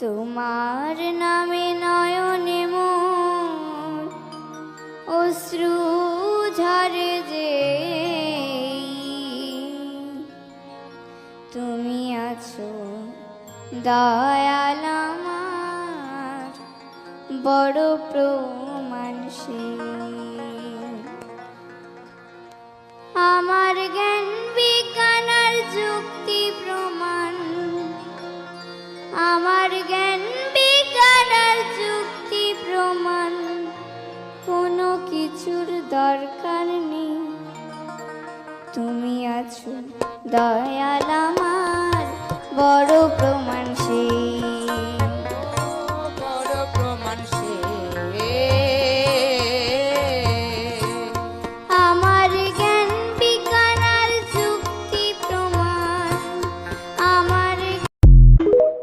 তোমার নামে নয়নে মোর অশ্রু ঝরে যে, তুমি আছো দয়াল আমার বড় প্রমাণ সে। আমার জ্ঞান বিজ্ঞান আর যুক্তি প্রমাণ, আমার জ্ঞান বিজ্ঞান আর যুক্তি প্রমাণ কোনো কিছুর দরকার নেই। তুমি আছো দয়াল আমার বড় প্রমাণ